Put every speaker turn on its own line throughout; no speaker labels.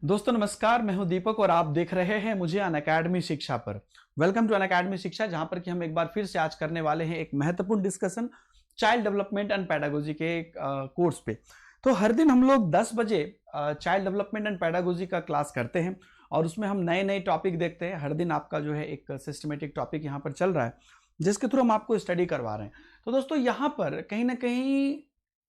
दोस्तों नमस्कार, मैं हूं दीपक और आप देख रहे हैं मुझे अनअकैडमी शिक्षा पर। वेलकम टू अनअकैडमी शिक्षा, जहां पर कि हम एक बार फिर से आज करने वाले हैं एक महत्वपूर्ण discussion child development and pedagogy के कोर्स पे। तो हर दिन हम लोग 10 बजे चाइल्ड डेवलपमेंट एंड पैडागोजी का क्लास करते हैं और उसमें हम नए नए टॉपिक देखते हैं। हर दिन आपका जो है एक सिस्टमेटिक टॉपिक यहाँ पर चल रहा है जिसके थ्रू हम आपको स्टडी करवा रहे हैं। तो दोस्तों यहाँ पर कहीं ना कहीं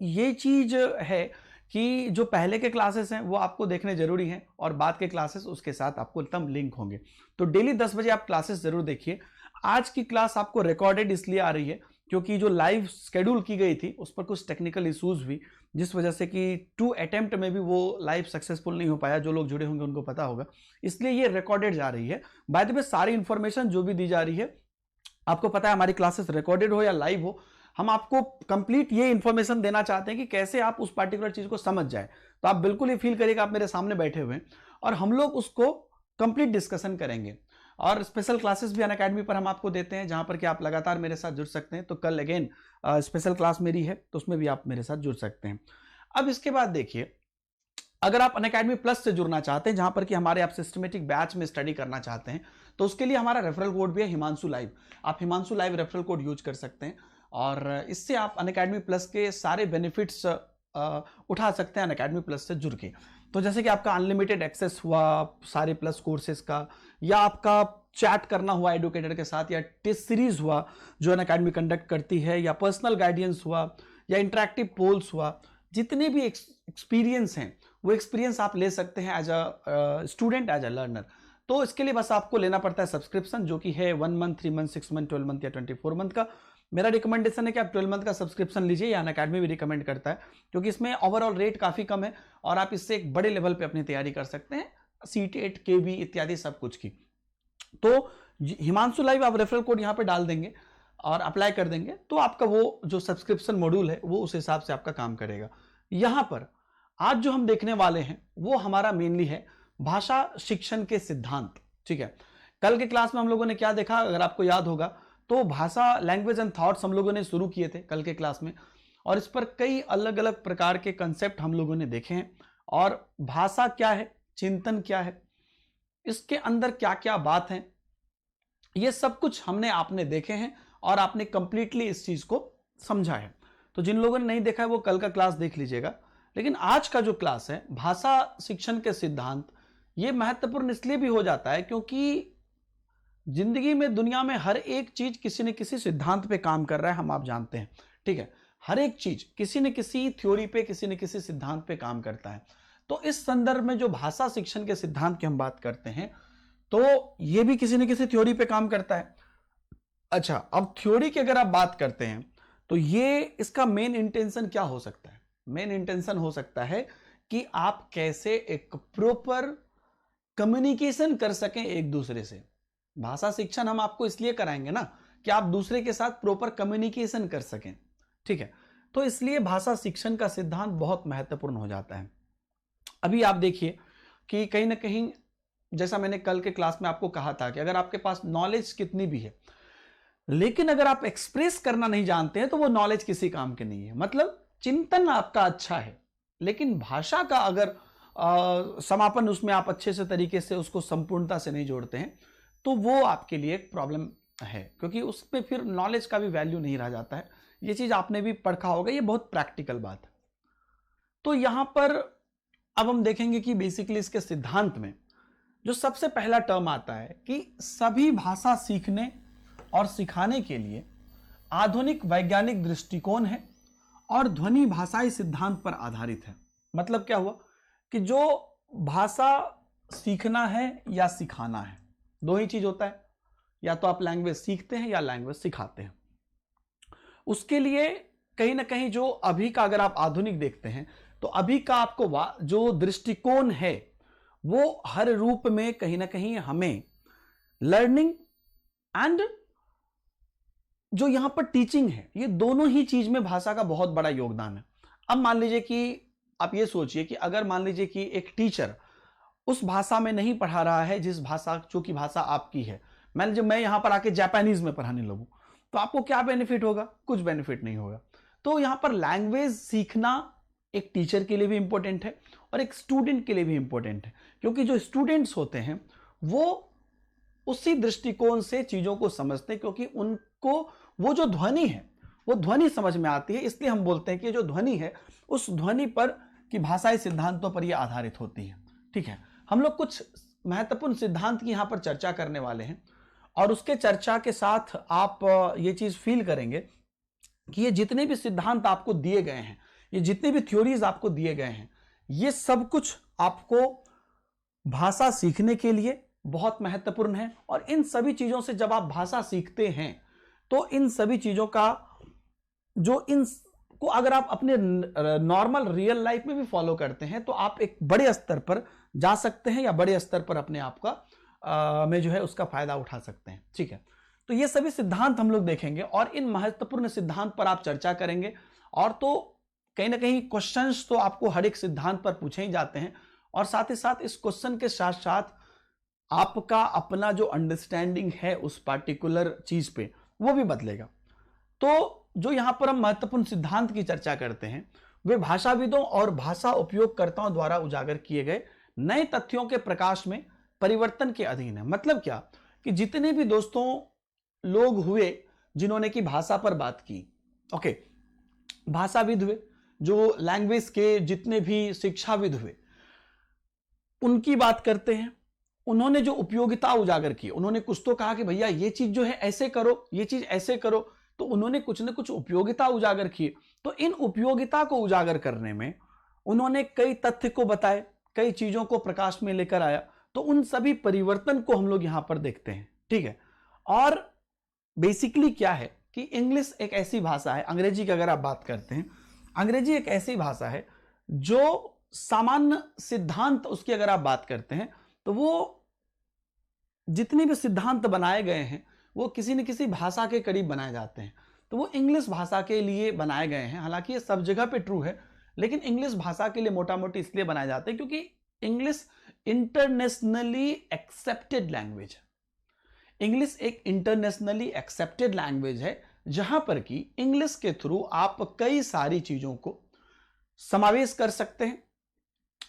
ये चीज है कि जो पहले के क्लासेस हैं वो आपको देखने जरूरी हैं और बाद के क्लासेस उसके साथ आपको एकदम लिंक होंगे। तो डेली 10 बजे आप क्लासेस जरूर देखिए। आज की क्लास आपको रिकॉर्डेड इसलिए आ रही है क्योंकि जो लाइव शेड्यूल की गई थी उस पर कुछ टेक्निकल इश्यूज हुई, जिस वजह से कि 2 अटेम्प्ट में भी वो लाइव सक्सेसफुल नहीं हो पाया। जो लोग जुड़े होंगे उनको पता होगा, इसलिए ये रिकॉर्डेड जा रही है। बाय द वे सारी इंफॉर्मेशन जो भी दी जा रही है, आपको पता है हमारी क्लासेस रिकॉर्डेड हो या लाइव हो, हम आपको कंप्लीट ये इंफॉर्मेशन देना चाहते हैं कि कैसे आप उस पर्टिकुलर चीज को समझ जाए। तो आप बिल्कुल ये फील करिएगा आप मेरे सामने बैठे हुए हैं और हम लोग उसको कंप्लीट डिस्कशन करेंगे। और स्पेशल क्लासेस भी अनअकैडमी पर हम आपको देते हैं जहां पर कि आप लगातार मेरे साथ जुड़ सकते हैं। तो कल अगेन स्पेशल क्लास मेरी है तो उसमें भी आप मेरे साथ जुड़ सकते हैं। अब इसके बाद देखिए, अगर आप अनअकैडमी प्लस से जुड़ना चाहते हैं जहां पर कि हमारे आप सिस्टमेटिक बैच में स्टडी करना चाहते हैं, तो उसके लिए हमारा रेफरल कोड भी है हिमांशु लाइव। आप Himanshu live referral code use कर सकते हैं और इससे आप अनअकैडमी प्लस के सारे बेनिफिट्स उठा सकते हैं अनअकैडमी प्लस से जुड़ के। तो जैसे कि आपका अनलिमिटेड एक्सेस हुआ सारे प्लस कोर्सेज का, या आपका चैट करना हुआ एडुकेटर के साथ, या टेस्ट सीरीज हुआ जो अनअकैडमी कंडक्ट करती है, या पर्सनल गाइडेंस हुआ, या इंटरेक्टिव पोल्स हुआ, जितने भी एक्सपीरियंस हैं वो एक्सपीरियंस आप ले सकते हैं as a student, as a learner. तो इसके लिए बस आपको लेना पड़ता है सब्सक्रिप्शन, जो कि है 1 मंथ, 3 मंथ, 6 मंथ, 12 मंथ या 24 मंथ का। मेरा रिकमेंडेशन है कि आप 12 मंथ का सब्सक्रिप्शन लीजिए, या अनअकैडमी भी रिकमेंड करता है क्योंकि इसमें ओवरऑल रेट काफी कम है और आप इससे एक बड़े लेवल पे अपनी तैयारी कर सकते हैं, सीटेट, केवी इत्यादि सब कुछ की। तो हिमांशु लाइव आप रेफरल कोड यहाँ पे डाल देंगे और अप्लाई कर देंगे तो आपका वो जो सब्सक्रिप्शन मॉड्यूल है वो उस हिसाब से आपका काम करेगा। यहां पर आज जो हम देखने वाले हैं वो हमारा मेनली है भाषा शिक्षण के सिद्धांत। ठीक है, कल के क्लास में हम लोगों ने क्या देखा, अगर आपको याद होगा तो भाषा, लैंग्वेज एंड थॉट्स हम लोगों ने शुरू किए थे कल के क्लास में, और इस पर कई अलग अलग प्रकार के कंसेप्ट हम लोगों ने देखे हैं। और भाषा क्या है, चिंतन क्या है, इसके अंदर क्या क्या बात है, ये सब कुछ हमने आपने देखे हैं और आपने कंप्लीटली इस चीज को समझा है। तो जिन लोगों ने नहीं देखा है वो कल का क्लास देख लीजिएगा। लेकिन आज का जो क्लास है भाषा शिक्षण के सिद्धांत, ये महत्वपूर्ण इसलिए भी हो जाता है क्योंकि जिंदगी में, दुनिया में हर एक चीज किसी न किसी सिद्धांत पे काम कर रहा है, हम आप जानते हैं। ठीक है, हर एक चीज किसी न किसी थ्योरी पे, किसी न किसी सिद्धांत पे काम करता है। तो इस संदर्भ में जो भाषा शिक्षण के सिद्धांत की हम बात करते हैं तो ये भी किसी न किसी थ्योरी पे काम करता है। अच्छा, अब थ्योरी की अगर आप बात करते हैं तो ये इसका मेन इंटेंशन क्या हो सकता है? मेन इंटेंशन हो सकता है कि आप कैसे एक प्रॉपर कम्युनिकेशन कर सकें एक दूसरे से। भाषा शिक्षण हम आपको इसलिए कराएंगे ना कि आप दूसरे के साथ प्रॉपर कम्युनिकेशन कर सकें। ठीक है, तो इसलिए भाषा शिक्षण का सिद्धांत बहुत महत्वपूर्ण हो जाता है। अभी आप देखिए कि कहीं ना कहीं, जैसा मैंने कल के क्लास में आपको कहा था कि अगर आपके पास नॉलेज कितनी भी है लेकिन अगर आप एक्सप्रेस करना नहीं जानते हैं तो वो नॉलेज किसी काम के नहीं है। मतलब चिंतन आपका अच्छा है लेकिन भाषा का अगर समापन उसमें आप अच्छे से तरीके से उसको संपूर्णता से नहीं जोड़ते हैं तो वो आपके लिए एक प्रॉब्लम है, क्योंकि उसमें फिर नॉलेज का भी वैल्यू नहीं रह जाता है। ये चीज आपने भी पढ़ा होगा, ये बहुत प्रैक्टिकल बात है। तो यहां पर अब हम देखेंगे कि बेसिकली इसके सिद्धांत में जो सबसे पहला टर्म आता है कि सभी भाषा सीखने और सिखाने के लिए आधुनिक वैज्ञानिक दृष्टिकोण है और ध्वनि भाषाई सिद्धांत पर आधारित है। मतलब क्या हुआ कि जो भाषा सीखना है या सिखाना है, दो ही चीज होता है, या तो आप लैंग्वेज सीखते हैं या लैंग्वेज सिखाते हैं। उसके लिए कहीं ना कहीं जो अभी का अगर आप आधुनिक देखते हैं तो अभी का आपको जो दृष्टिकोण है वो हर रूप में कहीं ना कहीं हमें लर्निंग एंड जो यहां पर टीचिंग है, ये दोनों ही चीज में भाषा का बहुत बड़ा योगदान है। अब मान लीजिए कि आप ये सोचिए कि अगर मान लीजिए कि एक टीचर उस भाषा में नहीं पढ़ा रहा है जिस भाषा, जो कि भाषा आपकी है, मान लीजिए मैं यहां पर आके जापानीज में पढ़ाने लगूं तो आपको क्या बेनिफिट होगा? कुछ बेनिफिट नहीं होगा। तो यहां पर लैंग्वेज सीखना एक टीचर के लिए भी इंपॉर्टेंट है और एक स्टूडेंट के लिए भी इंपॉर्टेंट है, क्योंकि जो स्टूडेंट्स होते हैं वो उसी दृष्टिकोण से चीजों को समझते हैं, क्योंकि उनको वो जो ध्वनि है वो ध्वनि समझ में आती है। इसलिए हम बोलते हैं कि जो ध्वनि है उस ध्वनि पर की भाषाई सिद्धांतों पर यह आधारित होती है। ठीक है, हम लोग कुछ महत्वपूर्ण सिद्धांत की यहां पर चर्चा करने वाले हैं और उसके चर्चा के साथ आप ये चीज फील करेंगे कि ये जितने भी सिद्धांत आपको दिए गए हैं, ये जितने भी थ्योरीज आपको दिए गए हैं, ये सब कुछ आपको भाषा सीखने के लिए बहुत महत्वपूर्ण है। और इन सभी चीजों से जब आप भाषा सीखते हैं तो इन सभी चीजों का जो इन को अगर आप अपने नॉर्मल रियल लाइफ में भी फॉलो करते हैं तो आप एक बड़े स्तर पर जा सकते हैं या बड़े स्तर पर अपने आप का में जो है उसका फायदा उठा सकते हैं। ठीक है, तो ये सभी सिद्धांत हम लोग देखेंगे और इन महत्वपूर्ण सिद्धांत पर आप चर्चा करेंगे। और तो कहीं ना कहीं क्वेश्चंस तो आपको हर एक सिद्धांत पर पूछे ही जाते हैं और साथ ही साथ इस क्वेश्चन के साथ साथ आपका अपना जो अंडरस्टैंडिंग है उस पार्टिकुलर चीज पे वो भी बदलेगा। तो जो यहां पर हम महत्वपूर्ण सिद्धांत की चर्चा करते हैं वे भाषाविदों और भाषा उपयोगकर्ताओं द्वारा उजागर किए गए नए तथ्यों के प्रकाश में परिवर्तन के अधीन है। मतलब क्या कि जितने भी दोस्तों लोग हुए जिन्होंने की भाषा पर बात की, ओके, भाषाविद हुए, जो लैंग्वेज के जितने भी शिक्षाविद हुए उनकी बात करते हैं। उन्होंने जो उपयोगिता उजागर की, उन्होंने कुछ तो कहा कि भैया ये चीज जो है ऐसे करो, ये चीज ऐसे करो, तो उन्होंने कुछ ना कुछ उपयोगिता उजागर की। तो इन उपयोगिता को उजागर करने में उन्होंने कई तथ्य को बताए, कई चीजों को प्रकाश में लेकर आया। तो उन सभी परिवर्तन को हम लोग यहां पर देखते हैं। ठीक है, और बेसिकली क्या है कि इंग्लिश एक ऐसी भाषा है, अंग्रेजी की अगर आप बात करते हैं, अंग्रेजी एक ऐसी भाषा है जो सामान्य सिद्धांत उसकी अगर आप बात करते हैं तो वो जितने भी सिद्धांत बनाए गए हैं वो किसी न किसी भाषा के करीब बनाए जाते हैं। तो वो इंग्लिश भाषा के लिए बनाए गए हैं। हालांकि ये सब जगह पे ट्रू है, लेकिन इंग्लिश भाषा के लिए मोटा मोटी इसलिए बनाए जाते हैं क्योंकि इंग्लिश इंटरनेशनली एक्सेप्टेड लैंग्वेज है। इंग्लिश एक इंटरनेशनली एक्सेप्टेड लैंग्वेज है जहां पर कि इंग्लिश के थ्रू आप कई सारी चीजों को समावेश कर सकते हैं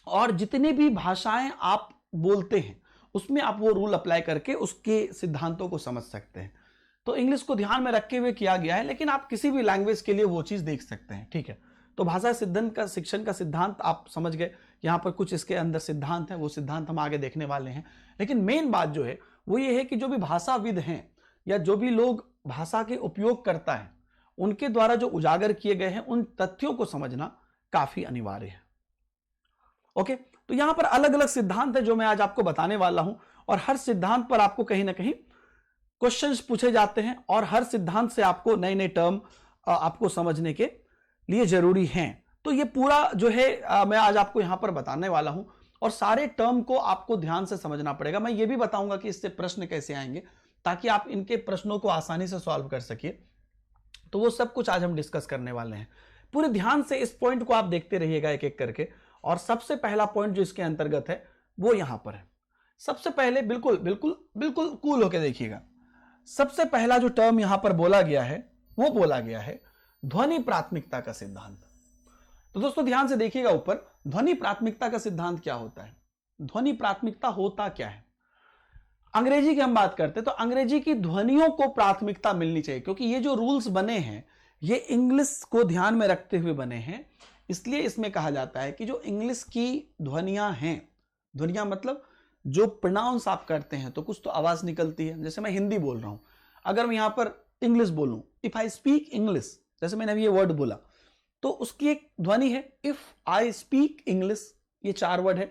और जितनी भी भाषाएं आप बोलते हैं उसमें आप वो रूल अप्लाई करके उसके सिद्धांतों को समझ सकते हैं। तो इंग्लिश को ध्यान में रखते हुए किया गया है, लेकिन आप किसी भी लैंग्वेज के लिए वो चीज देख सकते हैं। ठीक है, तो भाषा सिद्धांत का शिक्षण का सिद्धांत आप समझ गए। यहाँ पर कुछ इसके अंदर सिद्धांत हैं, वो सिद्धांत हम आगे देखने वाले हैं। लेकिन मेन बात जो है वो ये है कि जो भी भाषाविद हैं या जो भी लोग भाषा के उपयोग करता है उनके द्वारा जो उजागर किए गए हैं उन तथ्यों को समझना काफी अनिवार्य है। ओके, तो यहां पर अलग अलग सिद्धांत है जो मैं आज आपको बताने वाला हूं और हर सिद्धांत पर आपको कहीं ना कहीं क्वेश्चंस पूछे जाते हैं और हर सिद्धांत से आपको नए नए टर्म आपको समझने के लिए जरूरी हैं। तो ये पूरा जो है मैं आज आपको यहां पर बताने वाला हूं और सारे टर्म को आपको ध्यान से समझना पड़ेगा। मैं ये भी बताऊंगा कि इससे प्रश्न कैसे आएंगे ताकि आप इनके प्रश्नों को आसानी से सॉल्व कर सकिए। तो वो सब कुछ आज हम डिस्कस करने वाले हैं। पूरे ध्यान से इस पॉइंट को आप देखते रहिएगा एक एक करके। और सबसे पहला पॉइंट जो इसके अंतर्गत है वो यहां पर है। सबसे पहले बिल्कुल बिल्कुल बिल्कुल कूल होकर देखिएगा। सबसे पहला जो टर्म यहां पर बोला गया है वो बोला गया है ध्वनि प्राथमिकता का सिद्धांत। तो दोस्तों ध्यान से देखिएगा ऊपर, ध्वनि प्राथमिकता का सिद्धांत क्या होता है, ध्वनि प्राथमिकता होता क्या है। अंग्रेजी की हम बात करते हैं तो अंग्रेजी की ध्वनियों को प्राथमिकता मिलनी चाहिए, क्योंकि ये जो रूल्स बने हैं ये इंग्लिश को ध्यान में रखते हुए बने हैं। इसलिए इसमें कहा जाता है कि जो इंग्लिश की ध्वनियां हैं, ध्वनियां मतलब जो प्रोनाउंस आप करते हैं तो कुछ तो आवाज निकलती है। जैसे मैं हिंदी बोल रहा हूं, अगर मैं यहां पर इंग्लिश बोलूं, इफ आई स्पीक इंग्लिश, जैसे मैंने अभी ये वर्ड बोला तो उसकी एक ध्वनि है। इफ आई स्पीक इंग्लिश, ये 4 वर्ड है,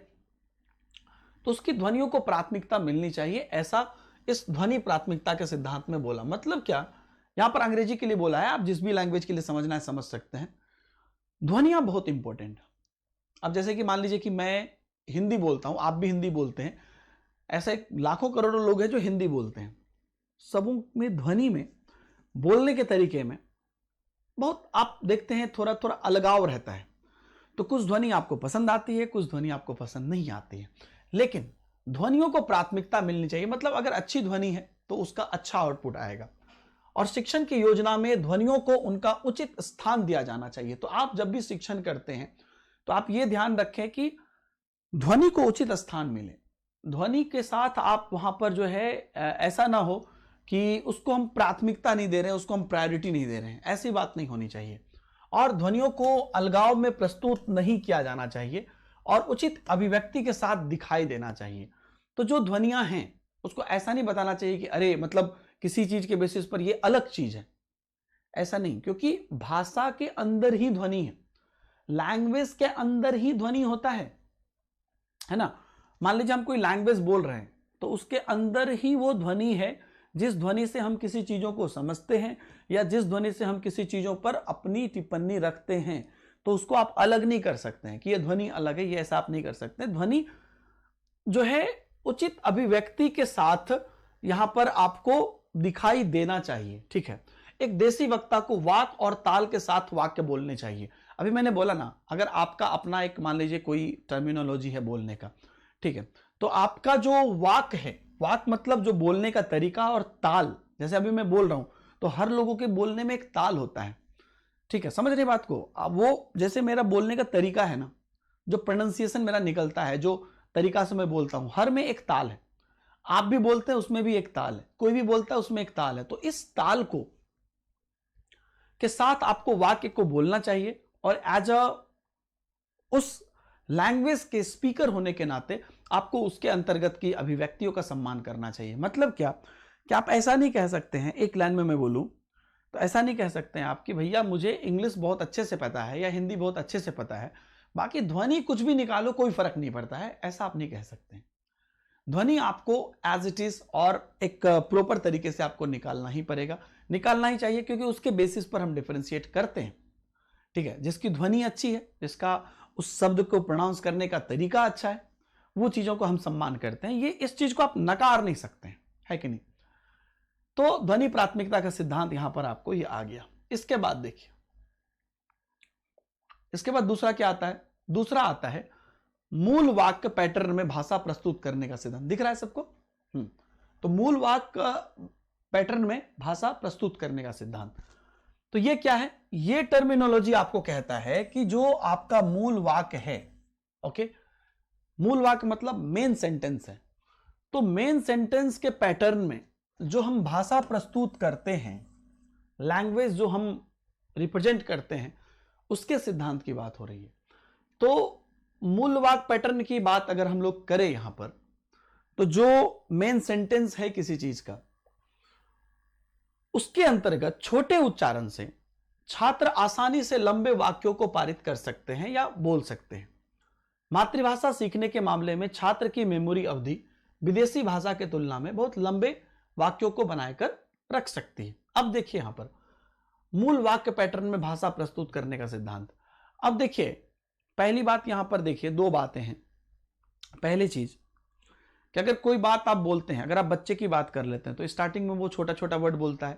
तो उसकी ध्वनियों को प्राथमिकता मिलनी चाहिए, ऐसा इस ध्वनि प्राथमिकता के सिद्धांत में बोला। मतलब क्या, यहां पर अंग्रेजी के लिए बोला है, आप जिस भी लैंग्वेज के लिए समझना है समझ सकते हैं। ध्वनियां बहुत इंपॉर्टेंट। अब जैसे कि मान लीजिए कि मैं हिंदी बोलता हूं, आप भी हिंदी बोलते हैं, ऐसे लाखों करोड़ों लोग हैं जो हिंदी बोलते हैं। सबों में ध्वनि में, बोलने के तरीके में बहुत आप देखते हैं थोड़ा थोड़ा अलगाव रहता है। तो कुछ ध्वनि आपको पसंद आती है, कुछ ध्वनि आपको पसंद नहीं आती है, लेकिन ध्वनियों को प्राथमिकता मिलनी चाहिए। मतलब अगर अच्छी ध्वनि है तो उसका अच्छा आउटपुट आएगा और शिक्षण की योजना में ध्वनियों को उनका उचित स्थान दिया जाना चाहिए। तो आप जब भी शिक्षण करते हैं तो आप ये ध्यान रखें कि ध्वनि को उचित स्थान मिले। ध्वनि के साथ आप वहां पर जो है ऐसा ना हो कि उसको हम प्राथमिकता नहीं दे रहे हैं, उसको हम प्रायोरिटी नहीं दे रहे हैं, ऐसी बात नहीं होनी चाहिए। और ध्वनियों को अलगाव में प्रस्तुत नहीं किया जाना चाहिए और उचित अभिव्यक्ति के साथ दिखाई देना चाहिए। तो जो ध्वनियां हैं उसको ऐसा नहीं बताना चाहिए कि अरे मतलब किसी चीज के बेसिस पर ये अलग चीज है, ऐसा नहीं, क्योंकि भाषा के अंदर ही ध्वनि है, लैंग्वेज के अंदर ही ध्वनि होता है ना। मान लीजिए हम कोई लैंग्वेज बोल रहे हैं तो उसके अंदर ही वो ध्वनि है जिस ध्वनि से हम किसी चीजों को समझते हैं या जिस ध्वनि से हम किसी चीजों पर अपनी टिप्पणी रखते हैं। तो उसको आप अलग नहीं कर सकते हैं कि ये ध्वनि अलग है, ये ऐसा आप नहीं कर सकते। ध्वनि जो है उचित अभिव्यक्ति के साथ यहां पर आपको दिखाई देना चाहिए, ठीक है। एक देसी वक्ता को वाक और ताल के साथ वाक्य बोलने चाहिए। अभी मैंने बोला ना, अगर आपका अपना एक मान लीजिए कोई टर्मिनोलॉजी है बोलने का, ठीक है, तो आपका जो वाक है, वाक मतलब जो बोलने का तरीका, और ताल, जैसे अभी मैं बोल रहा हूं तो हर लोगों के बोलने में एक ताल होता है, ठीक है, समझ रहे बात को। अब वो जैसे मेरा बोलने का तरीका है ना, जो प्रोनाउंसिएशन मेरा निकलता है, जो तरीका से मैं बोलता हूं, हर में एक ताल है। आप भी बोलते हैं उसमें भी एक ताल है, कोई भी बोलता है उसमें एक ताल है। तो इस ताल को के साथ आपको वाक्य को बोलना चाहिए और एज अ उस लैंग्वेज के स्पीकर होने के नाते आपको उसके अंतर्गत की अभिव्यक्तियों का सम्मान करना चाहिए। मतलब क्या कि आप ऐसा नहीं कह सकते हैं, एक लाइन में मैं बोलूं तो ऐसा नहीं कह सकते हैं आप कि भैया मुझे इंग्लिश बहुत अच्छे से पता है या हिंदी बहुत अच्छे से पता है, बाकी ध्वनि कुछ भी निकालो कोई फर्क नहीं पड़ता है, ऐसा आप नहीं कह सकते। ध्वनि आपको एज इट इज और एक प्रॉपर तरीके से आपको निकालना ही पड़ेगा, निकालना ही चाहिए, क्योंकि उसके बेसिस पर हम डिफरेंशिएट करते हैं, ठीक है। जिसकी ध्वनि अच्छी है, जिसका उस शब्द को प्रोनाउंस करने का तरीका अच्छा है, वो चीजों को हम सम्मान करते हैं। ये इस चीज को आप नकार नहीं सकते हैं, है कि नहीं। तो ध्वनि प्राथमिकता का सिद्धांत यहां पर आपको ये आ गया। इसके बाद देखिए, इसके बाद दूसरा क्या आता है, दूसरा आता है मूल वाक्य पैटर्न में भाषा प्रस्तुत करने का सिद्धांत। दिख रहा है सबको? तो मूल वाक्य पैटर्न में भाषा प्रस्तुत करने का सिद्धांत, तो ये क्या है, ये टर्मिनोलॉजी आपको कहता है कि जो आपका मूल वाक्य है, ओके, मूल वाक्य मतलब मेन सेंटेंस है, तो मेन सेंटेंस के पैटर्न में जो हम भाषा प्रस्तुत करते हैं, लैंग्वेज जो हम रिप्रेजेंट करते हैं, उसके सिद्धांत की बात हो रही है। तो मूल वाक्य पैटर्न की बात अगर हम लोग करें यहां पर, तो जो मेन सेंटेंस है किसी चीज का, उसके अंतर्गत छोटे उच्चारण से छात्र आसानी से लंबे वाक्यों को पारित कर सकते हैं या बोल सकते हैं। मातृभाषा सीखने के मामले में छात्र की मेमोरी अवधि विदेशी भाषा के तुलना में बहुत लंबे वाक्यों को बनाकर रख सकती है। अब देखिए यहां पर मूल वाक्य पैटर्न में भाषा प्रस्तुत करने का सिद्धांत। अब देखिए पहली बात यहां पर देखिए, दो बातें हैं। पहली चीज कि अगर कोई बात आप बोलते हैं, अगर आप बच्चे की बात कर लेते हैं तो स्टार्टिंग में वो छोटा छोटा वर्ड बोलता है,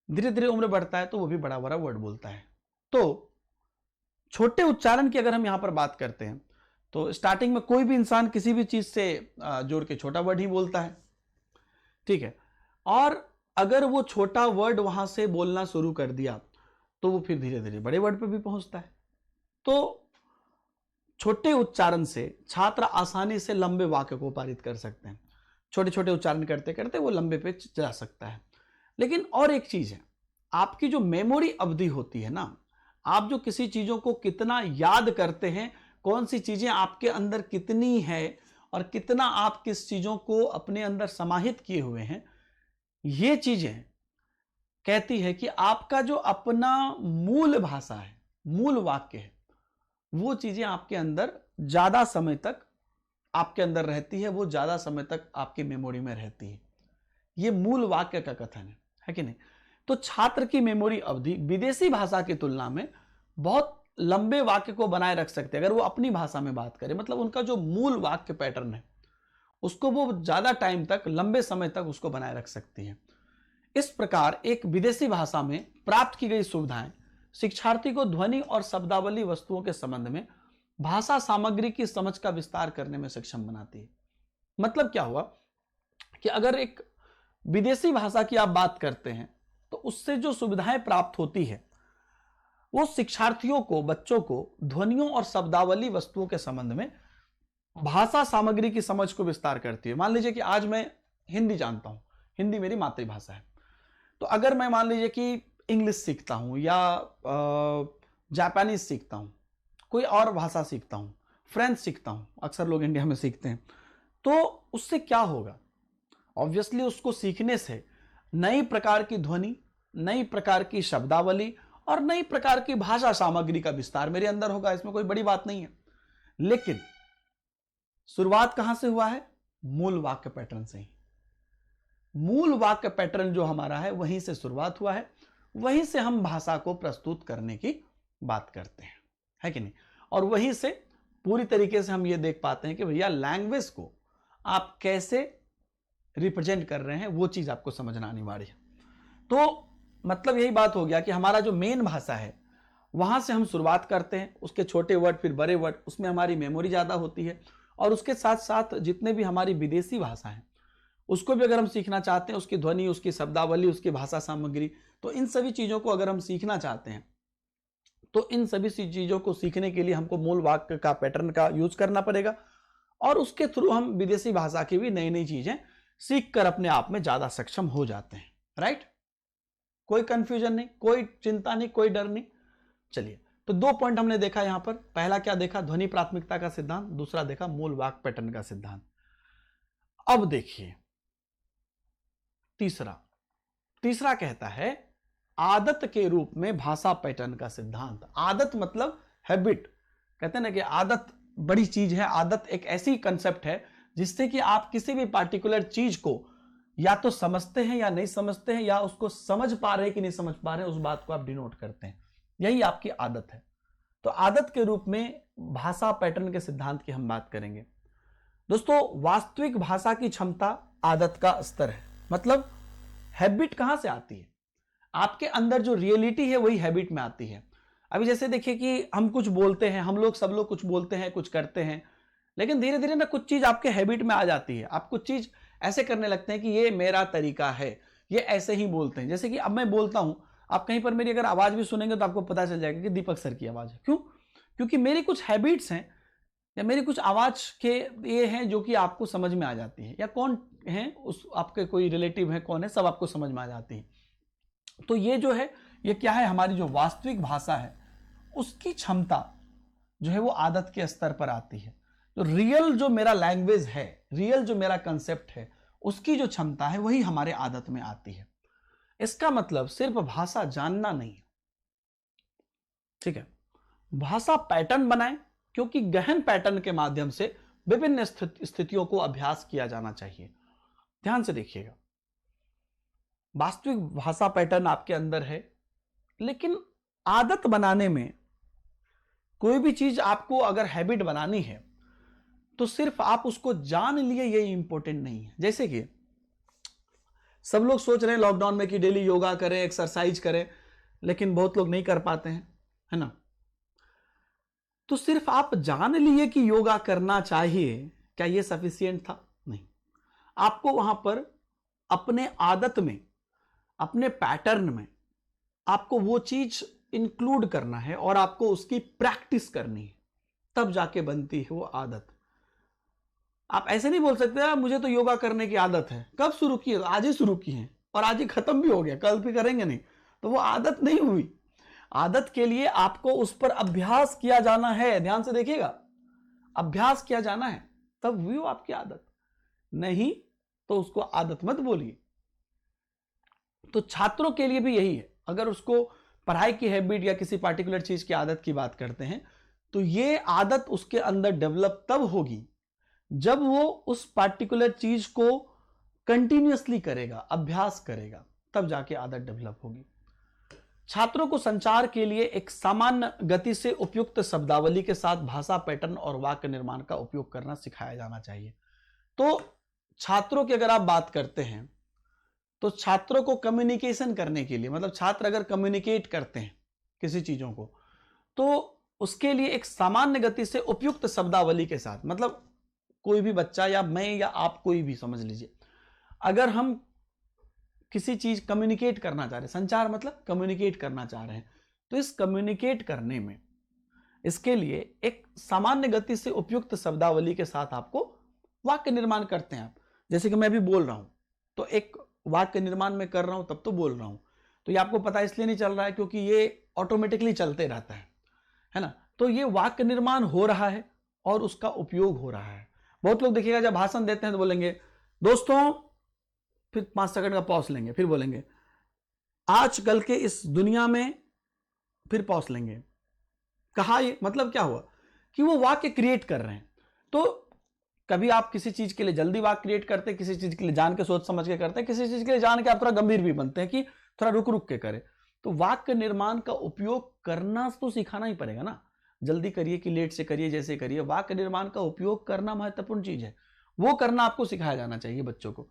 धीरे धीरे उम्र बढ़ता है तो वो भी बड़ा बड़ा वर्ड बोलता है। तो छोटे उच्चारण की अगर हम यहां पर बात करते हैं तो स्टार्टिंग में कोई भी इंसान किसी भी चीज से जोड़ के छोटा वर्ड ही बोलता है, ठीक है। और अगर वो छोटा वर्ड वहां से बोलना शुरू कर दिया तो वो फिर धीरे धीरे बड़े वर्ड पे भी पहुंचता है। तो छोटे उच्चारण से छात्र आसानी से लंबे वाक्य को पारित कर सकते हैं। छोटे छोटे उच्चारण करते करते वो लंबे पे जा सकता है। लेकिन और एक चीज है, आपकी जो मेमोरी अवधि होती है ना, आप जो किसी चीजों को कितना याद करते हैं, कौन सी चीजें आपके अंदर कितनी है और कितना आप किस चीजों को अपने अंदर समाहित किए हुए हैं, ये चीजें कहती है कि आपका जो अपना मूल भाषा है, मूल वाक्य है, वो चीजें आपके अंदर ज्यादा समय तक आपके अंदर रहती है, वो ज्यादा समय तक आपकी मेमोरी में रहती है। ये मूल वाक्य का कथन है कि नहीं। तो छात्र की मेमोरी अवधि विदेशी भाषा की तुलना में बहुत लंबे वाक्य को बनाए रख सकते हैं। अगर वो अपनी भाषा में बात करें, मतलब उनका जो मूल वाक्य पैटर्न है उसको वो ज्यादा टाइम तक, लंबे समय तक उसको बनाए रख सकती है। इस प्रकार एक विदेशी भाषा में प्राप्त की गई सुविधाएं शिक्षार्थी को ध्वनि और शब्दावली वस्तुओं के संबंध में भाषा सामग्री की समझ का विस्तार करने में सक्षम बनाती है। मतलब क्या हुआ कि अगर एक विदेशी भाषा की आप बात करते हैं तो उससे जो सुविधाएं प्राप्त होती है वो शिक्षार्थियों को, बच्चों को ध्वनियों और शब्दावली वस्तुओं के संबंध में भाषा सामग्री की समझ को विस्तार करती है। मान लीजिए कि आज मैं हिंदी जानता हूं, हिंदी मेरी मातृभाषा है, तो अगर मैं मान लीजिए कि इंग्लिश सीखता हूं या जापानीज सीखता हूं, कोई और भाषा सीखता हूं, फ्रेंच सीखता हूं, अक्सर लोग इंडिया में सीखते हैं, तो उससे क्या होगा? ऑब्वियसली उसको सीखने से नई प्रकार की ध्वनि, नई प्रकार की शब्दावली और नई प्रकार की भाषा सामग्री का विस्तार मेरे अंदर होगा। इसमें कोई बड़ी बात नहीं है। लेकिन शुरुआत कहां से हुआ है? मूल वाक्य पैटर्न से ही। मूल वाक्य पैटर्न जो हमारा है वहीं से शुरुआत हुआ है, वहीं से हम भाषा को प्रस्तुत करने की बात करते हैं, है कि नहीं? और वहीं से पूरी तरीके से हम ये देख पाते हैं कि भैया लैंग्वेज को आप कैसे रिप्रेजेंट कर रहे हैं, वो चीज आपको समझना अनिवार्य है। तो मतलब यही बात हो गया कि हमारा जो मेन भाषा है वहां से हम शुरुआत करते हैं, उसके छोटे वर्ड फिर बड़े वर्ड, उसमें हमारी मेमोरी ज्यादा होती है। और उसके साथ साथ जितने भी हमारी विदेशी भाषा हैं उसको भी अगर हम सीखना चाहते हैं, उसकी ध्वनि, उसकी शब्दावली, उसकी भाषा सामग्री, तो इन सभी चीजों को अगर हम सीखना चाहते हैं तो इन सभी चीजों को सीखने के लिए हमको मूल वाक्य का पैटर्न का यूज करना पड़ेगा और उसके थ्रू हम विदेशी भाषा की भी नई नई चीजें सीख कर अपने आप में ज्यादा सक्षम हो जाते हैं। राइट? कोई कंफ्यूजन नहीं, कोई चिंता नहीं, कोई डर नहीं। चलिए, तो 2 पॉइंट हमने देखा यहां पर। पहला क्या देखा? ध्वनि प्राथमिकता का सिद्धांत। दूसरा देखा मूल वाक्य पैटर्न का सिद्धांत। अब देखिए तीसरा कहता है आदत के रूप में भाषा पैटर्न का सिद्धांत। आदत मतलब हैबिट। कहते हैं ना कि आदत बड़ी चीज है। आदत एक ऐसी कंसेप्ट है जिससे कि आप किसी भी पार्टिकुलर चीज को या तो समझते हैं या नहीं समझते हैं, या उसको समझ पा रहे हैं कि नहीं समझ पा रहे हैं, उस बात को आप डिनोट करते हैं। यही आपकी आदत है। तो आदत के रूप में भाषा पैटर्न के सिद्धांत की हम बात करेंगे। दोस्तों, वास्तविक भाषा की क्षमता आदत का स्तर है। मतलब हैबिट कहां से आती है? आपके अंदर जो रियलिटी है वही हैबिट में आती है। अभी जैसे देखिए कि हम कुछ बोलते हैं, हम लोग सब लोग कुछ बोलते हैं, कुछ करते हैं, लेकिन धीरे धीरे ना कुछ चीज आपके हैबिट में आ जाती है। आप कुछ चीज ऐसे करने लगते हैं कि ये मेरा तरीका है, ये ऐसे ही बोलते हैं। जैसे कि अब मैं बोलता हूं, आप कहीं पर मेरी अगर आवाज भी सुनेंगे तो आपको पता चल जाएगा कि दीपक सर की आवाज है। क्यों? क्योंकि मेरी कुछ हैबिट्स हैं या मेरी कुछ आवाज के ये हैं जो कि आपको समझ में आ जाती है, या कौन है उस आपके कोई रिलेटिव है, कौन है, सब आपको समझ में आ जाती है। तो ये जो है, ये क्या है? हमारी जो वास्तविक भाषा है उसकी क्षमता जो है वो आदत के स्तर पर आती है। तो रियल जो मेरा लैंग्वेज है, रियल जो मेरा कंसेप्ट है, उसकी जो क्षमता है वही हमारे आदत में आती है। इसका मतलब सिर्फ भाषा जानना नहीं है। ठीक है? भाषा पैटर्न बनाएं, क्योंकि गहन पैटर्न के माध्यम से विभिन्न स्थितियों को अभ्यास किया जाना चाहिए। ध्यान से देखिएगा, वास्तविक भाषा पैटर्न आपके अंदर है, लेकिन आदत बनाने में कोई भी चीज आपको अगर हैबिट बनानी है तो सिर्फ आप उसको जान लिए ये इंपॉर्टेंट नहीं है। जैसे कि सब लोग सोच रहे हैं लॉकडाउन में कि डेली योगा करें, एक्सरसाइज करें, लेकिन बहुत लोग नहीं कर पाते हैं, है ना? तो सिर्फ आप जान लिए कि योगा करना चाहिए, क्या ये सफिशिएंट था? नहीं। आपको वहां पर अपने आदत में, अपने पैटर्न में आपको वो चीज इंक्लूड करना है और आपको उसकी प्रैक्टिस करनी है, तब जाके बनती है वो आदत। आप ऐसे नहीं बोल सकते मुझे तो योगा करने की आदत है। कब शुरू की? आज ही शुरू की है और आज ही खत्म भी हो गया, कल भी करेंगे नहीं, तो वो आदत नहीं हुई। आदत के लिए आपको उस पर अभ्यास किया जाना है। ध्यान से देखिएगा, अभ्यास किया जाना है, तब हुई वो आपकी आदत। नहीं तो उसको आदत मत बोलिए। तो छात्रों के लिए भी यही है। अगर उसको पढ़ाई की हैबिट या किसी पार्टिकुलर चीज की आदत की बात करते हैं, तो ये आदत उसके अंदर डेवलप तब होगी जब वो उस पार्टिकुलर चीज को कंटिन्यूअसली करेगा, अभ्यास करेगा, तब जाके आदत डेवलप होगी। छात्रों को संचार के लिए एक सामान्य गति से उपयुक्त शब्दावली के साथ भाषा पैटर्न और वाक्य निर्माण का उपयोग करना सिखाया जाना चाहिए। तो छात्रों की अगर आप बात करते हैं तो छात्रों को कम्युनिकेशन करने के लिए, मतलब छात्र अगर कम्युनिकेट करते हैं किसी चीजों को, तो उसके लिए एक सामान्य गति से उपयुक्त शब्दावली के साथ, मतलब कोई भी बच्चा या मैं या आप कोई भी समझ लीजिए, अगर हम किसी चीज कम्युनिकेट करना चाह रहे हैं, संचार मतलब कम्युनिकेट करना चाह रहे हैं, तो इस कम्युनिकेट करने में इसके लिए एक सामान्य गति से उपयुक्त शब्दावली के साथ आपको वाक्य निर्माण करते हैं आप। जैसे कि मैं भी बोल रहा हूं तो एक वाक्य निर्माण में कर रहा हूं तब तो बोल रहा हूं, तो ये आपको पता इसलिए नहीं चल रहा है क्योंकि ये ऑटोमेटिकली चलते रहता है ना। तो ये वाक्य निर्माण हो रहा है और उसका उपयोग हो रहा है। बहुत लोग देखिएगा जब भाषण देते हैं तो बोलेंगे दोस्तों, फिर 5 सेकंड का पॉज लेंगे, फिर बोलेंगे आजकल के इस दुनिया में, फिर पॉज लेंगे। कहा ये मतलब क्या हुआ कि वो वाक्य क्रिएट कर रहे हैं। तो कभी आप किसी चीज के लिए जल्दी वाक्य क्रिएट करते हैं, किसी चीज के लिए जान के सोच समझ के करते हैं, किसी चीज के लिए जान के आप थोड़ा गंभीर भी बनते हैं कि थोड़ा रुक रुक के करें। तो वाक्य निर्माण का उपयोग करना तो सिखाना ही पड़ेगा ना। जल्दी करिए कि लेट से करिए, जैसे करिए, वाक्य निर्माण का उपयोग करना महत्वपूर्ण चीज है, वो करना आपको सिखाया जाना चाहिए बच्चों को।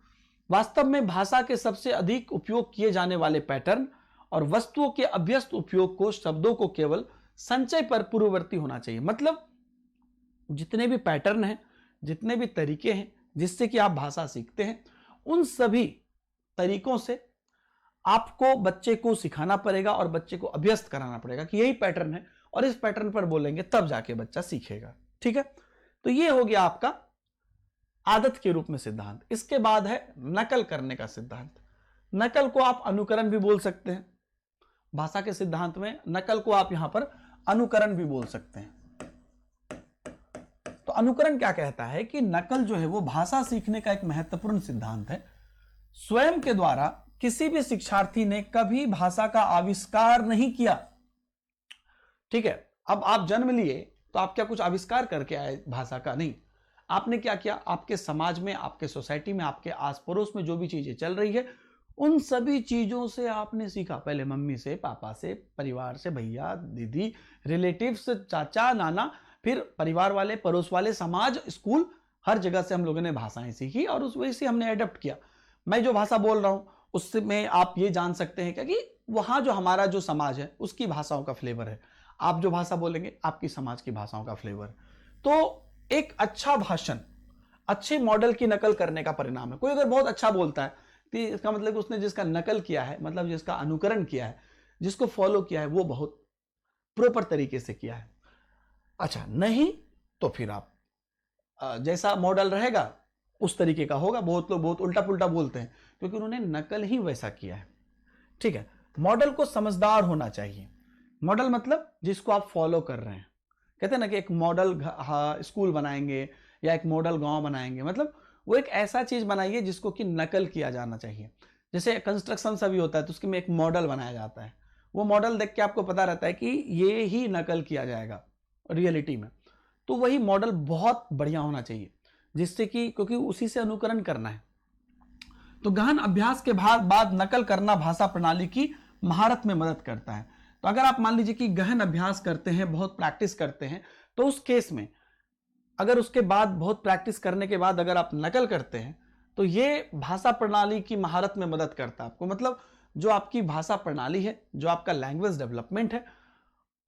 वास्तव में भाषा के सबसे अधिक उपयोग किए जाने वाले पैटर्न और वस्तुओं के अभ्यस्त उपयोग को शब्दों को केवल संचय पर पूर्ववर्ती होना चाहिए। मतलब जितने भी पैटर्न हैं, जितने भी तरीके हैं जिससे कि आप भाषा सीखते हैं, उन सभी तरीकों से आपको बच्चे को सिखाना पड़ेगा और बच्चे को अभ्यस्त कराना पड़ेगा कि यही पैटर्न है और इस पैटर्न पर बोलेंगे तब जाके बच्चा सीखेगा। ठीक है, तो ये हो गया आपका आदत के रूप में सिद्धांत। इसके बाद है नकल करने का सिद्धांत। नकल को आप अनुकरण भी बोल सकते हैं। भाषा के सिद्धांत में नकल को आप यहां पर अनुकरण भी बोल सकते हैं। तो अनुकरण क्या कहता है कि नकल जो है वो भाषा सीखने का एक महत्वपूर्ण सिद्धांत है। स्वयं के द्वारा किसी भी शिक्षार्थी ने कभी भाषा का आविष्कार नहीं किया। ठीक है, अब आप जन्म लिए तो आप क्या कुछ आविष्कार करके आए भाषा का? नहीं। आपने क्या किया, आपके समाज में, आपके सोसाइटी में, आपके आस पड़ोस में जो भी चीजें चल रही है उन सभी चीजों से आपने सीखा। पहले मम्मी से, पापा से, परिवार से, भैया, दीदी, रिलेटिव्स, चाचा, नाना, फिर परिवार वाले, पड़ोस वाले, समाज, स्कूल, हर जगह से हम लोगों ने भाषाएं सीखी और उस वजह से हमने एडप्ट किया। मैं जो भाषा बोल रहा हूं उसमें आप ये जान सकते हैं क्या कि वहां जो हमारा जो समाज है उसकी भाषाओं का फ्लेवर है। आप जो भाषा बोलेंगे आपकी समाज की भाषाओं का फ्लेवर। तो एक अच्छा भाषण अच्छे मॉडल की नकल करने का परिणाम है। कोई अगर बहुत अच्छा बोलता है तो इसका मतलब उसने जिसका नकल किया है, मतलब जिसका अनुकरण किया है, जिसको फॉलो किया है, वो बहुत प्रॉपर तरीके से किया है। अच्छा, नहीं तो फिर आप जैसा मॉडल रहेगा उस तरीके का होगा। बहुत लोग बहुत उल्टा पुल्टा बोलते हैं क्योंकि उन्होंने नकल ही वैसा किया है। ठीक है, मॉडल को समझदार होना चाहिए। मॉडल मतलब जिसको आप फॉलो कर रहे हैं। कहते हैं ना कि एक मॉडल स्कूल बनाएंगे या एक मॉडल गांव बनाएंगे, मतलब वो एक ऐसा चीज बनाइए जिसको कि नकल किया जाना चाहिए। जैसे कंस्ट्रक्शन सभी होता है तो उसके में एक मॉडल बनाया जाता है। वो मॉडल देख के आपको पता रहता है कि ये ही नकल किया जाएगा रियलिटी में। तो वही मॉडल बहुत बढ़िया होना चाहिए जिससे कि, क्योंकि उसी से अनुकरण करना है। तो गहन अभ्यास के बाद नकल करना भाषा प्रणाली की महारत में मदद करता है। तो अगर आप मान लीजिए कि गहन अभ्यास करते हैं, बहुत प्रैक्टिस करते हैं, तो उस केस में अगर उसके बाद बहुत प्रैक्टिस करने के बाद अगर आप नकल करते हैं तो ये भाषा प्रणाली की महारत में मदद करता है आपको। मतलब जो आपकी भाषा प्रणाली है, जो आपका लैंग्वेज डेवलपमेंट है,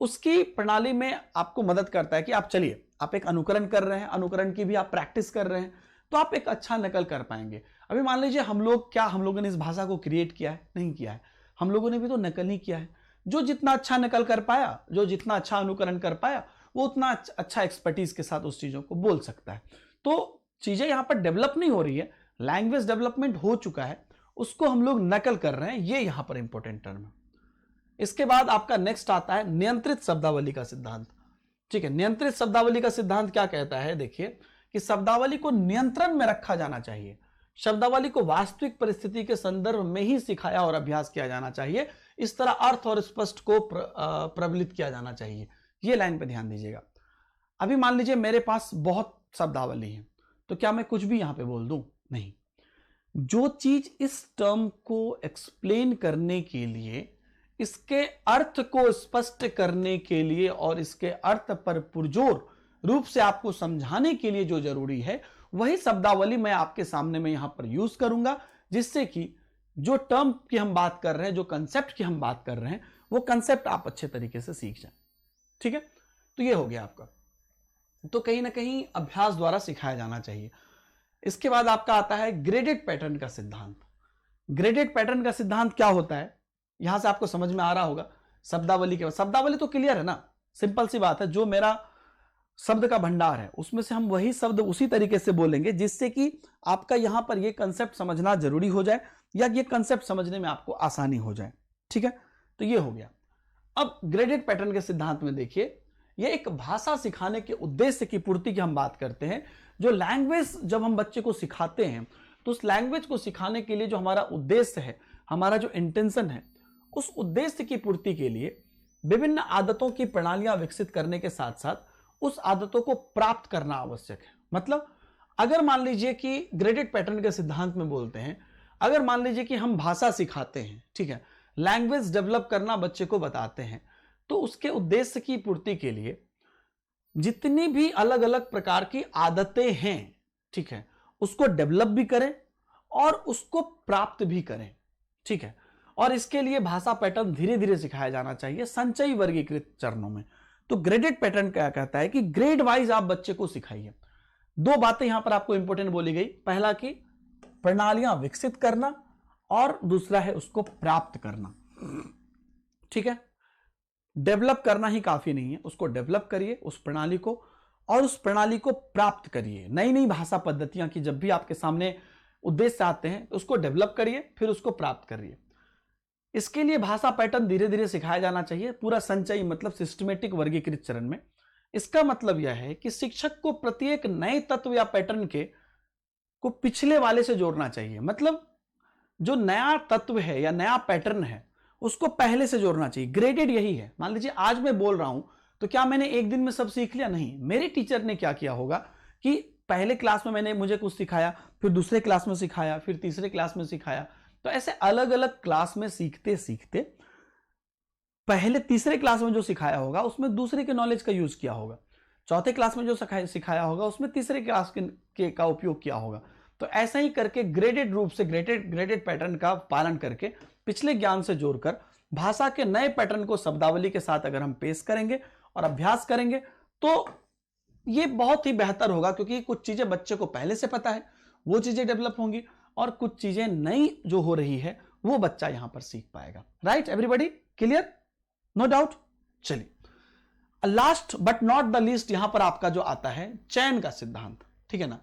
उसकी प्रणाली में आपको मदद करता है कि आप चलिए, आप एक अनुकरण कर रहे हैं, अनुकरण की भी आप प्रैक्टिस कर रहे हैं, तो आप एक अच्छा नकल कर पाएंगे। अभी मान लीजिए हम लोगों ने इस भाषा को क्रिएट किया है? नहीं किया है। हम लोगों ने भी तो नकल ही किया है। जो जितना अच्छा नकल कर पाया, जो जितना अच्छा अनुकरण कर पाया, वो उतना अच्छा एक्सपर्टीज के साथ उस चीजों को बोल सकता है। तो चीजें यहां पर डेवलप नहीं हो रही है, लैंग्वेज डेवलपमेंट हो चुका है, उसको हम लोग नकल कर रहे हैं। ये यहां पर इंपॉर्टेंट टर्म है। इसके बाद आपका नेक्स्ट आता है नियंत्रित शब्दावली का सिद्धांत। ठीक है, नियंत्रित शब्दावली का सिद्धांत क्या कहता है? देखिए कि शब्दावली को नियंत्रण में रखा जाना चाहिए। शब्दावली को वास्तविक परिस्थिति के संदर्भ में ही सिखाया और अभ्यास किया जाना चाहिए। इस तरह अर्थ और स्पष्ट को प्रबलित किया जाना चाहिए। ये लाइन पे ध्यान दीजिएगा। अभी मान लीजिए मेरे पास बहुत शब्दावली है, तो क्या मैं कुछ भी यहां पे बोल दूं? नहीं। जो चीज इस टर्म को एक्सप्लेन करने के लिए, इसके अर्थ को स्पष्ट करने के लिए और इसके अर्थ पर पुरजोर रूप से आपको समझाने के लिए जो जरूरी है, वही शब्दावली मैं आपके सामने में यहां पर यूज करूंगा, जिससे कि जो टर्म की हम बात कर रहे हैं, जो कंसेप्ट की हम बात कर रहे हैं, वो कंसेप्ट आप अच्छे तरीके से सीख जाएं। ठीक है, तो ये हो गया आपका। तो कहीं ना कहीं अभ्यास द्वारा सिखाया जाना चाहिए। इसके बाद आपका आता है ग्रेडेड पैटर्न का सिद्धांत। ग्रेडेड पैटर्न का सिद्धांत क्या होता है, यहां से आपको समझ में आ रहा होगा। शब्दावली के, शब्दावली तो क्लियर है ना, सिंपल सी बात है, जो मेरा शब्द का भंडार है उसमें से हम वही शब्द उसी तरीके से बोलेंगे जिससे कि आपका यहां पर ये कंसेप्ट समझना जरूरी हो जाए या ये कंसेप्ट समझने में आपको आसानी हो जाए। ठीक है, तो ये हो गया। अब ग्रेडेड पैटर्न के सिद्धांत में देखिए, ये एक भाषा सिखाने के उद्देश्य की पूर्ति की हम बात करते हैं। जो लैंग्वेज जब हम बच्चे को सिखाते हैं तो उस लैंग्वेज को सिखाने के लिए जो हमारा उद्देश्य है, हमारा जो इंटेंशन है, उस उद्देश्य की पूर्ति के लिए विभिन्न आदतों की प्रणालियां विकसित करने के साथ साथ उस आदतों को प्राप्त करना आवश्यक है। मतलब अगर मान लीजिए कि ग्रेडेड पैटर्न के सिद्धांत में बोलते हैं, अगर मान लीजिए कि हम भाषा सिखाते हैं, ठीक है, लैंग्वेज डेवलप करना बच्चे को बताते हैं, तो उसके उद्देश्य की पूर्ति के लिए जितनी भी अलग अलग प्रकार की आदतें हैं, ठीक है, उसको डेवलप भी करें और उसको प्राप्त भी करें। ठीक है, और इसके लिए भाषा पैटर्न धीरे धीरे सिखाया जाना चाहिए संचयी वर्गीकृत चरणों में। तो ग्रेडेड पैटर्न क्या कहता है कि ग्रेड वाइज आप बच्चे को सिखाइए। दो बातें यहां पर आपको इंपॉर्टेंट बोली गई, पहला कि प्रणालियां विकसित करना और दूसरा है उसको प्राप्त करना। ठीक है, डेवलप करना ही काफी नहीं है, उसको डेवलप करिए उस प्रणाली को, और उस प्रणाली को प्राप्त करिए। नई नई भाषा पद्धतियां की जब भी आपके सामने उद्देश्य आते हैं उसको डेवलप करिए, फिर उसको प्राप्त करिए। इसके लिए भाषा पैटर्न धीरे धीरे सिखाया जाना चाहिए, पूरा संचयी मतलब सिस्टमेटिक वर्गीकृत चरण में। इसका मतलब यह है कि शिक्षक को प्रत्येक नए तत्व या पैटर्न के को पिछले वाले से जोड़ना चाहिए। मतलब जो नया तत्व है या नया पैटर्न है उसको पहले से जोड़ना चाहिए। ग्रेडेड यही है। मान लीजिए आज मैं बोल रहा हूं तो क्या मैंने एक दिन में सब सीख लिया? नहीं, मेरे टीचर ने क्या किया होगा कि पहले क्लास में मुझे कुछ सिखाया, फिर दूसरे क्लास में सिखाया, फिर तीसरे क्लास में सिखाया। तो ऐसे अलग अलग क्लास में सीखते सीखते पहले तीसरे क्लास में जो सिखाया होगा उसमें दूसरे के नॉलेज का यूज किया होगा, चौथे क्लास में जो सिखाया होगा उसमें तीसरे क्लास का उपयोग किया होगा। तो ऐसा ही करके ग्रेडेड रूप से ग्रेडेड पैटर्न का पालन करके पिछले ज्ञान से जोड़कर भाषा के नए पैटर्न को शब्दावली के साथ अगर हम पेश करेंगे और अभ्यास करेंगे तो ये बहुत ही बेहतर होगा, क्योंकि कुछ चीजें बच्चे को पहले से पता है, वो चीजें डेवलप होंगी, और कुछ चीजें नई जो हो रही है वो बच्चा यहां पर सीख पाएगा। Right everybody, clear? No doubt. चलिए, last but not the least यहां पर आपका जो आता है चयन का सिद्धांत। ठीक है ना,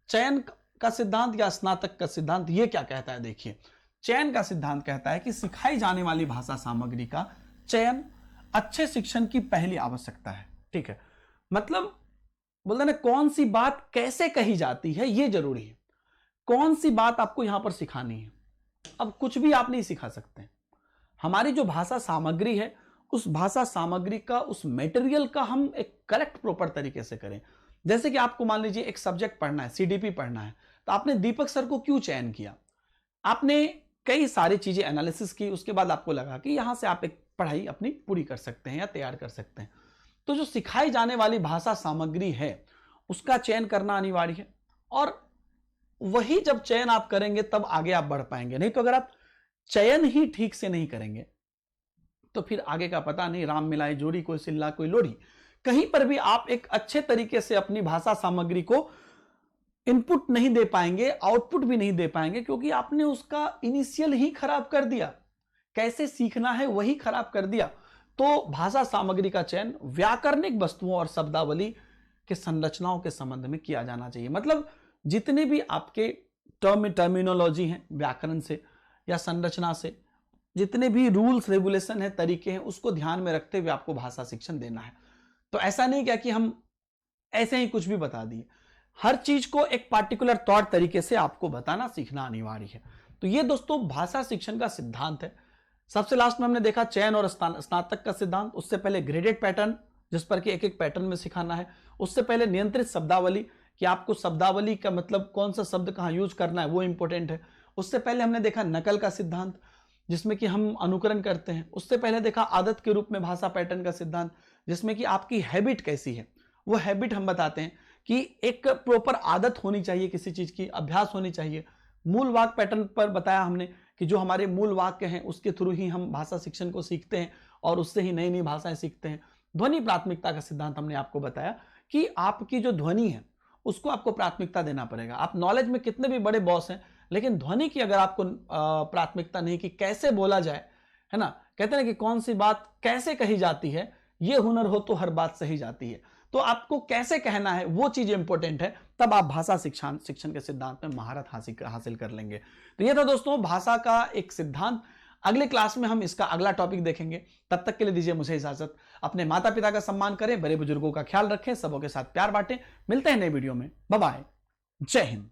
चयन का सिद्धांत या स्नातक का सिद्धांत ये क्या कहता है? देखिए, चयन का सिद्धांत कहता है कि सिखाई जाने वाली भाषा सामग्री का चयन अच्छे शिक्षण की पहली आवश्यकता है। ठीक है, मतलब बोलते ना, कौन सी बात कैसे कही जाती है ये जरूरी है, कौन सी बात आपको यहां पर सिखानी है। अब कुछ भी आप नहीं सिखा सकते। हमारी जो भाषा सामग्री है उस भाषा सामग्री का, उस मटेरियल का हम एक करेक्ट प्रॉपर तरीके से करें। जैसे कि आपको मान लीजिए एक सब्जेक्ट पढ़ना है, सीडीपी पढ़ना है, तो आपने दीपक सर को क्यों चयन किया? आपने कई सारी चीजें एनालिसिस की, उसके बाद आपको लगा कि यहां से आप एक पढ़ाई अपनी पूरी कर सकते हैं या तैयार कर सकते हैं। तो जो सिखाई जाने वाली भाषा सामग्री है उसका चयन करना अनिवार्य है, और वही जब चयन आप करेंगे तब आगे आप बढ़ पाएंगे। नहीं तो अगर आप चयन ही ठीक से नहीं करेंगे तो फिर आगे का पता नहीं, राम मिलाए जोड़ी कोई सिल्ला कोई लोड़ी। कहीं पर भी आप एक अच्छे तरीके से अपनी भाषा सामग्री को इनपुट नहीं दे पाएंगे, आउटपुट भी नहीं दे पाएंगे, क्योंकि आपने उसका इनिशियल ही खराब कर दिया, कैसे सीखना है वही खराब कर दिया। तो भाषा सामग्री का चयन व्याकरणिक वस्तुओं और शब्दावली के संरचनाओं के संबंध में किया जाना चाहिए। मतलब जितने भी आपके टर्मिनोलॉजी हैं व्याकरण से या संरचना से, जितने भी रूल्स रेगुलेशन है, तरीके हैं, उसको ध्यान में रखते हुए आपको भाषा शिक्षण देना है। तो ऐसा नहीं क्या कि हम ऐसे ही कुछ भी बता दिए, हर चीज को एक पार्टिकुलर तौर तरीके से आपको बताना सीखना अनिवार्य है। तो ये दोस्तों भाषा शिक्षण का सिद्धांत है। सबसे लास्ट में हमने देखा चयन और स्नातक का सिद्धांत, उससे पहले ग्रेडेड पैटर्न जिस पर कि एक एक पैटर्न में सिखाना है, उससे पहले नियंत्रित शब्दावली कि आपको शब्दावली का मतलब कौन सा शब्द कहां यूज करना है वो इंपॉर्टेंट है। उससे पहले हमने देखा नकल का सिद्धांत जिसमें कि हम अनुकरण करते हैं। उससे पहले देखा आदत के रूप में भाषा पैटर्न का सिद्धांत जिसमें कि आपकी हैबिट कैसी है, वो हैबिट हम बताते हैं कि एक प्रॉपर आदत होनी चाहिए, किसी चीज की अभ्यास होनी चाहिए। मूल वाक्य पैटर्न पर बताया हमने कि जो हमारे मूल वाक्य हैं उसके थ्रू ही हम भाषा शिक्षण को सीखते हैं और उससे ही नई नई भाषाएं सीखते हैं। ध्वनि प्राथमिकता का सिद्धांत हमने आपको बताया कि आपकी जो ध्वनि है उसको आपको प्राथमिकता देना पड़ेगा। आप नॉलेज में कितने भी बड़े बॉस हैं, लेकिन ध्वनि की अगर आपको प्राथमिकता नहीं कि कैसे बोला जाए, है ना। कहते हैं कि कौन सी बात कैसे कही जाती है, ये हुनर हो तो हर बात सही जाती है। तो आपको कैसे कहना है वो चीज इंपॉर्टेंट है, तब आप भाषा शिक्षण के सिद्धांत में महारत हासिल कर लेंगे। तो ये था दोस्तों भाषा का एक सिद्धांत। अगले क्लास में हम इसका अगला टॉपिक देखेंगे। तब तक के लिए दीजिए मुझे इजाजत। अपने माता पिता का सम्मान करें, बड़े बुजुर्गों का ख्याल रखें, सबों के साथ प्यार बांटें। मिलते हैं नए वीडियो में। बाय बाय, जय हिंद।